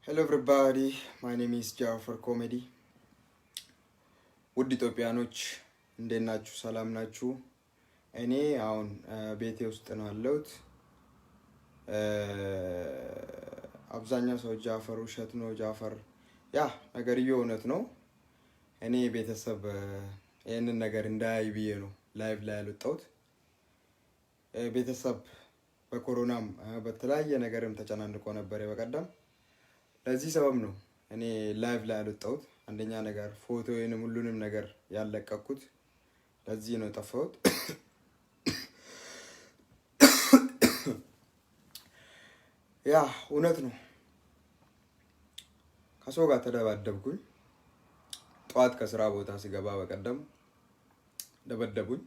Hello everybody, my name is Jafar comedy. ውድ ኢትዮጵያኖች እንዴት ናችሁ? ሰላም ናችሁ? እኔ አሁን ቤቴ ውስጥ ነው ያለሁት። አብዛኛው ሰው ጃፈር ውሸት ነው ጃፈር ያ ነገርየው እውነት ነው። እኔ ቤተሰብ ይሄንን ነገር እንዳያይ ብዬ ነው ላይቭ ላይ ያልወጣሁት። ቤተሰብ በኮሮናም በተለያየ ነገርም ተጨናንቆ ነበር በቀደም። ለዚህ ሰበብ ነው እኔ ላይቭ ላይ ያልወጣሁት። አንደኛ ነገር ፎቶዬንም ሁሉንም ነገር ያለቀኩት ለዚህ ነው ጠፋሁት። ያ እውነት ነው። ከሰው ጋር ተደባደብኩኝ። ጠዋት ከስራ ቦታ ሲገባ በቀደም ደበደቡኝ።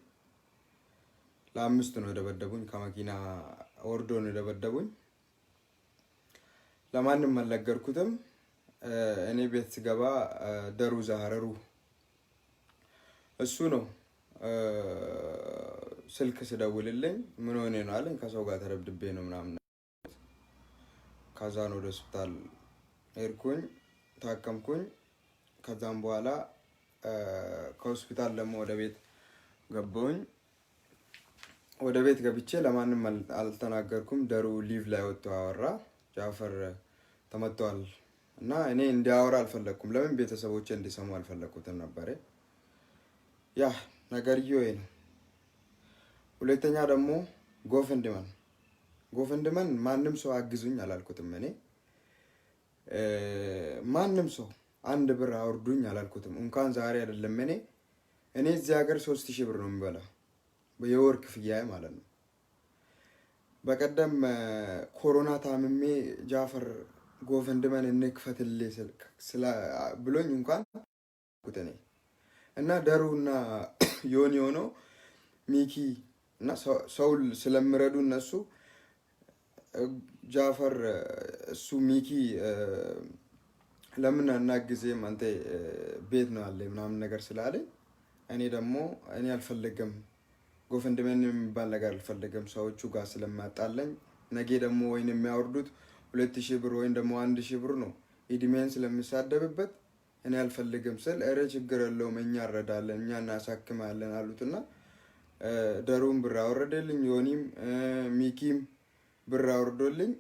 ለአምስት ነው ደበደቡኝ። ከመኪና ወርዶ ነው ደበደቡኝ። ለማንም አልነገርኩትም። እኔ ቤት ስገባ ደሩ ዛረሩ እሱ ነው ስልክ ስደውልልኝ ምን ሆነ ነው አለኝ። ከሰው ጋር ተደብድቤ ነው ምናምን። ከዛ ነው ወደ ሆስፒታል ሄድኩኝ፣ ታከምኩኝ። ከዛም በኋላ ከሆስፒታል ደግሞ ወደ ቤት ገባሁኝ። ወደ ቤት ገብቼ ለማንም አልተናገርኩም። ደሩ ሊቭ ላይ ወጥቶ አወራ። ጃፈር ተመቷል እና እኔ እንዲያወራ አልፈለኩም። ለምን ቤተሰቦቼ እንዲሰሙ አልፈለኩትም ነበር። ያ ነገርየው ነው። ሁለተኛ ደግሞ ጎፈንድመን ማንም ሰው አግዙኝ አላልኩትም። እኔ ማንም ሰው አንድ ብር አውርዱኝ አላልኩትም። እንኳን ዛሬ አይደለም እኔ እዚህ ሀገር 3000 ብር ነው የምበላ የወር ክፍያዬ ማለት ነው። በቀደም ኮሮና ታምሜ ጃፈር ጎፈንድመን እንክፈትልኝ ብሎኝ እንኳን ኩተኔ እና ደሩና ዮኒ ሆኖ ሚኪ እና ሰው ስለምረዱ እነሱ ጃፈር እሱ ሚኪ ለምን አናግዜም አንተ ቤት ነው አለ ምናምን ነገር ስላለኝ እኔ ደግሞ እኔ አልፈልግም ጎፈንድመን የሚባል ነገር አልፈልግም። ሰዎቹ ጋር ስለማጣለኝ ነገ ደግሞ ወይን የሚያወርዱት 2000 ብር ወይን ደግሞ 1000 ብር ነው ኢድሜን ስለሚሳደብበት እኔ አልፈልግም ስል እረ ችግር የለውም እኛ እንረዳለን እኛ እናሳክማለን አሉትና ደሩም ብር አወረደልኝ። ዮኒም ሚኪም ብር አወርዶልኝ።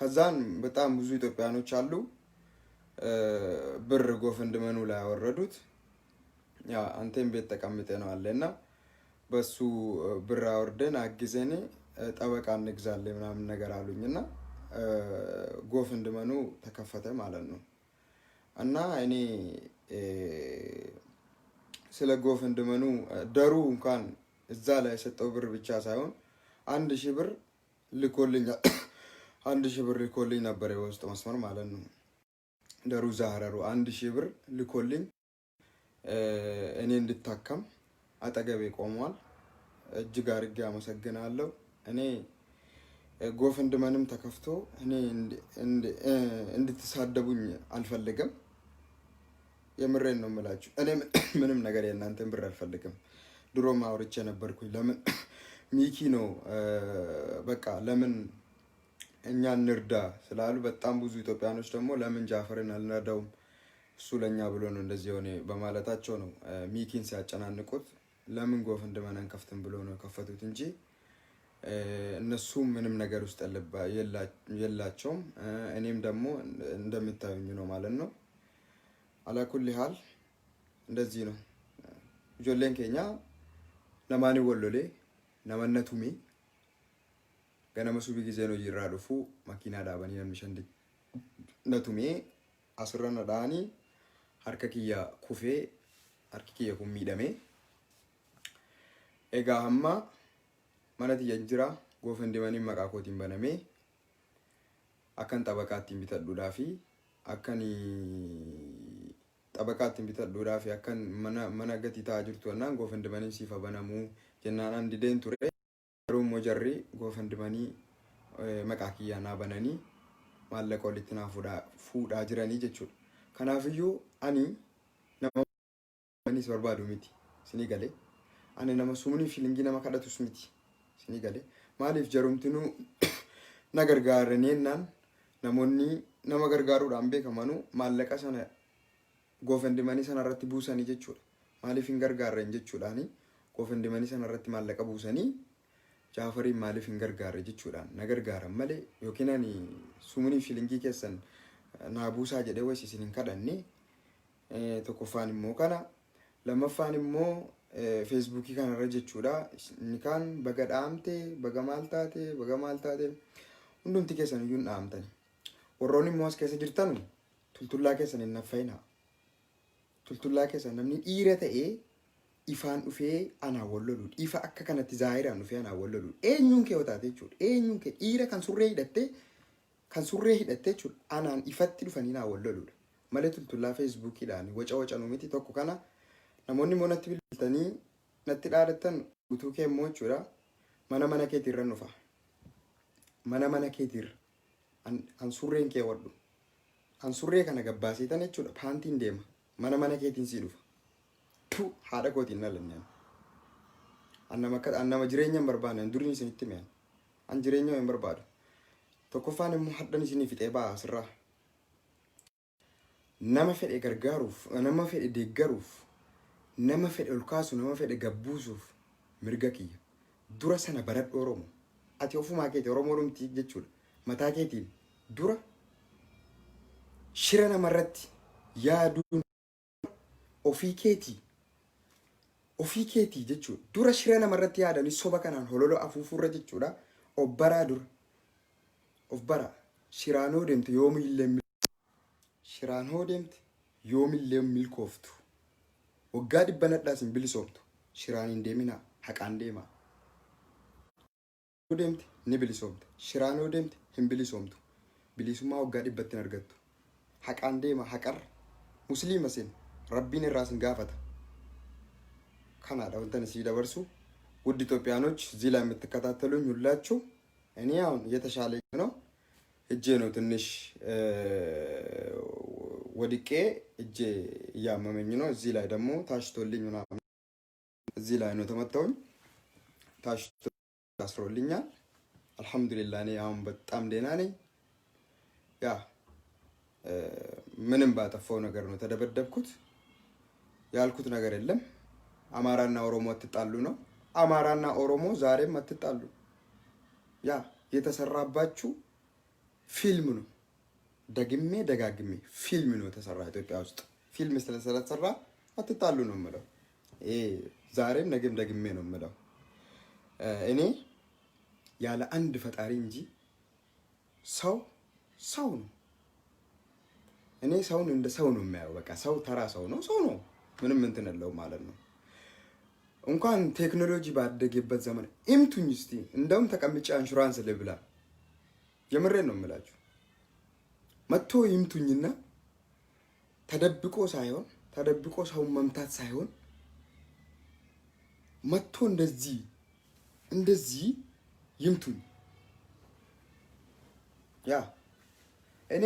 ከዛን በጣም ብዙ ኢትዮጵያኖች አሉ ብር ጎፈንድመኑ ላይ ያወረዱት። ያ አንተም ቤት ተቀምጠ ነው አለና በሱ ብር አወርደን አግዘን ጠበቃ እንግዛለን ምናምን ነገር አሉኝና ጎፈንድመኑ ተከፈተ ማለት ነው። እና እኔ ስለ ጎፈንድመኑ ደሩ እንኳን እዛ ላይ የሰጠው ብር ብቻ ሳይሆን 1000 ብር ልኮልኝ 1000 ብር ልኮልኝ ነበር በውስጥ መስመር ማለት ነው። ደሩ ዛረሩ 1000 ብር ልኮልኝ እኔ እንድታከም አጠገቤ ቆሟል። እጅግ አድርጌ አመሰግናለሁ። እኔ ጎፈንድመንም ተከፍቶ እኔ እንድትሳደቡኝ አልፈልግም። የምሬን ነው የምላችሁ። እኔ ምንም ነገር የእናንተን ብር አልፈልግም። ድሮም አውርቼ ነበርኩኝ። ለምን ሚኪ ነው በቃ ለምን እኛ እንርዳ ስላሉ በጣም ብዙ ኢትዮጵያኖች ደግሞ ለምን ጃፈርን አልነዳውም እሱ ለኛ ብሎ ነው እንደዚህ ሆነ በማለታቸው ነው ሚኪን ሲያጨናንቁት ለምን ጎፈንድመን አንከፍትም ብሎ ነው ከፈቱት እንጂ እነሱ ምንም ነገር ውስጥ የላቸውም። እኔም ደግሞ እንደምታዩኝ ነው ማለት ነው። አላኩል ሀል እንደዚህ ነው። ጆሌን ኬኛ ለማኒ ወሎሌ ለማነቱሚ ገነመሱ ቢጊዜ ነው ይራዱፉ መኪና ዳባኒ የሚሸንድ ነቱሚ አስረና ዳኒ አርከኪያ ኩፌ አርኪኪያ ኩሚደሜ ኤጋ ሀማ ማለት የጅራ ጎፈንድመኒ መቃኮቲን በነሜ አከን ጠበቃቲን ቢተዱዳፊ አከን ጠበቃቲን ቢተዱዳፊ አከን መናገቲ ታጅርቶና ጎፈንድመኒ ሲፈ በነሙ ጀናና እንዲደን ቱሬ ሩም ወጀሪ ጎፈንድመኒ መቃኪያ ናበነኒ ማለቆሊትና ፉዳ ጅራኒ ጀቹ ከናፍዩ አኒ ነማኒ ሶርባዱ ሚቲ ሲኒ ገሌ አኔ ነመሱሙኒ ፊሊንጊ ነማ ከዳቱስ ሚቲ ሲኒ ገሌ ማሊፍ ጀሩምትኑ ነገር ጋር እኔናን namoonni nama gargaaruudhaan beekamanu maallaqa sana goofendimanii sana irratti buusanii jechuudha. Maaliif hin gargaarren jechuudhaani goofendimanii sana irratti maallaqa buusanii Jaafariin maaliif hin gargaarre jechuudhaan na gargaaran malee yookiin ani sumunii shilingii keessan naa buusaa jedhee wayis isin hin kadhanne. Tokkoffaan immoo kana lammaffaan immoo feesbuukii kanarra jechuudha. Inni kaan baga dhaamte baga maal taate hundumti keessan iyyuu dhaamtani. Warroonni immoo as keessa jirtan tultullaa keessan hin naffayinaa. Tultullaa keessan namni dhiira ta'ee ifaan dhufee anaa wallolu ifa akka kanatti zaahiraan dhufee anaa wallolu eenyuun kee hotaate jechuudha. Eenyuun kee dhiira kan surree hidhatte jechuudha. Anaan ifatti dhufanii naa walloludha. Malee tultullaa feesbuukiidhaan waca nu miti tokko kana namoonni immoo natti bilbiltanii natti dhaadatan guutuu kee immoo jechuudha. Mana keetiirra nufa. Mana keetiirra an surreen kee wadhu. An surree kana gabbaaseetan jechuudha. Paantiin deema. Mana keetiin sii dhufa. Haadha kootiin nalannaan. Annama jireenya hin barbaanne duriin isinitti mi'aan. An jireenya hin barbaadu. Tokkoffaan immoo hadhan isinii fixee ba'a asirraa. Nama fedhe gargaaruuf, nama fedhe deeggaruuf, nama fedhe ol kaasu, nama fedhe gabbuusuuf mirga kiyya. Dura sana baradhu Oromoo. Ati ofumaa keetii Oromoo dhumtii jechuudha. Mataa keetiin dura shira namarratti yaaduun ofii keetii jechuudha. Dura shira namarratti yaadanii soba kanaan hololo afuufurra jechuudha. Of baraa dura. Of baraa. Shiraanoo deemte yoomillee milkooftu. Waggaa 100 nadhaas hin bilisoomtu. Shiraan hin deeminaa. Haqaan deemaa. Deemte ni bilisoomte. Shiraanoo deemte hin bilisoomtu. Bilisummaa waggaa 100 hin argattu. Haqaan deema haqarra. Musliima sin rabbiin irraas hin gaafata. Kanaadha wantan isii dabarsu. ውድ ኢትዮጵያኖች እዚህ ላይ የምትከታተሉኝ ሁላችሁ እኔ አሁን እየተሻለኝ ነው። እጄ ነው ትንሽ ወድቄ እጄ እያመመኝ ነው። እዚህ ላይ ደግሞ ታሽቶልኝ ምናምን እዚህ ላይ ነው ተመታውኝ። ታሽቶ ታስሮልኛል። አልহামዱሊላህ እኔ አሁን በጣም ደህና ነኝ። ያ ምንም ባጠፋው ነገር ነው ተደበደብኩት። ያልኩት ነገር የለም። አማራና ኦሮሞ አትጣሉ ነው። አማራና ኦሮሞ ዛሬም አትጣሉ። ያ የተሰራባችሁ ፊልም ነው። ደግሜ ደጋግሜ ፊልም ነው ተሰራ። ኢትዮጵያ ውስጥ ፊልም ስለተሰራ አትጣሉ ነው የምለው። ዛሬም ነገም ደግሜ ነው የምለው። እኔ ያለ አንድ ፈጣሪ እንጂ ሰው ነው። እኔ ሰውን እንደ ሰው ነው የሚያየው። በቃ ሰው ተራ ሰው ነው ምንም እንትን የለው ማለት ነው። እንኳን ቴክኖሎጂ ባደገበት ዘመን ኢምቱኝ እስቲ እንደውም ተቀምጬ ኢንሹራንስ ልብላ። የምሬን ነው የምላችሁ። መጥቶ ይምቱኝና ተደብቆ ሰውን መምታት ሳይሆን መጥቶ እንደዚህ ይምቱኝ። ያ እኔ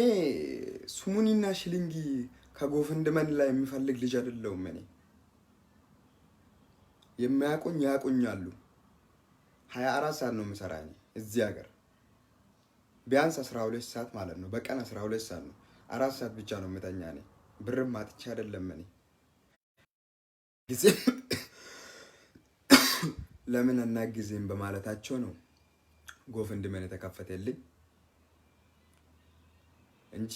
ስሙኒና ሽልንጊ ከጎፈንድመን ላይ የሚፈልግ ልጅ አይደለሁም። እኔ የሚያቆኝ ያቆኛሉ። 24 ሰዓት ነው የምሰራ እኔ እዚህ ሀገር ቢያንስ 12 ሰዓት ማለት ነው። በቀን 12 ሰዓት ነው። 4 ሰዓት ብቻ ነው የምተኛ እኔ። ብርም አጥቼ አይደለም እኔ ጊዜ ለምን አናግዜም በማለታቸው ነው ጎፈንድመን የተከፈተልኝ እንጂ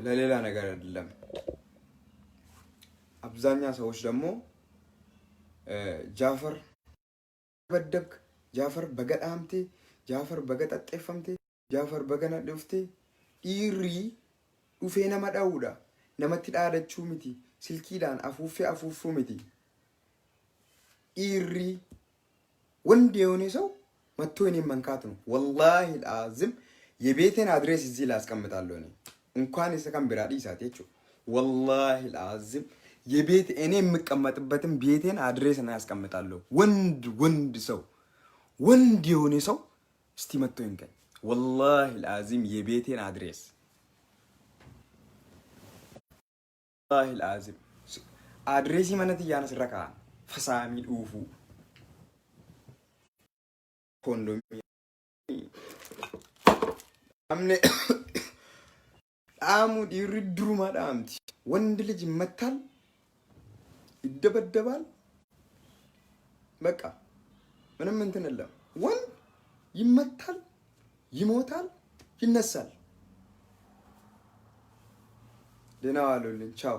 ለሌላ ነገር አይደለም። አብዛኛው ሰዎች ደግሞ ጃፈር በደብክ፣ ጃፈር በገዳምቴ፣ ጃፈር በገጠጠፈምቴ፣ ጃፈር በገነደፍቴ ኢሪ ዱፌ ነማዳውዳ ነመት ዳደቹ ሚቲ ስልኪዳን አፉፉ ሚቲ ኢሪ ወንድ የሆነ ሰው መጥቶ እኔን መንካት ነው። ወላሂ አልዓዚም የቤቴን አድሬስ እዚህ ላይ አስቀምጣለሁ። እኔ እንኳን የሰከም ብራዲ ሳቴቹ ወላሂ አልዓዚም የቤት እኔ የምቀመጥበትን ቤቴን አድሬስ እና ያስቀምጣለሁ። ወንድ የሆነ ሰው እስቲ መጥቶ ይንከኝ። ወላሂ አልዓዚም የቤቴን አድሬስ ወላሂ አልዓዚም አድሬሲ ማለት ያነስ ረካ ፈሳሚ ኡፉ ኮንዶም ጣሙ ይርድሩ ማዳምቲ ወንድ ልጅ ይመታል፣ ይደበደባል። በቃ ምንም እንትን የለም። ወንድ ይመታል፣ ይሞታል፣ ይነሳል። ደህና ዋሉልኝ። ቻው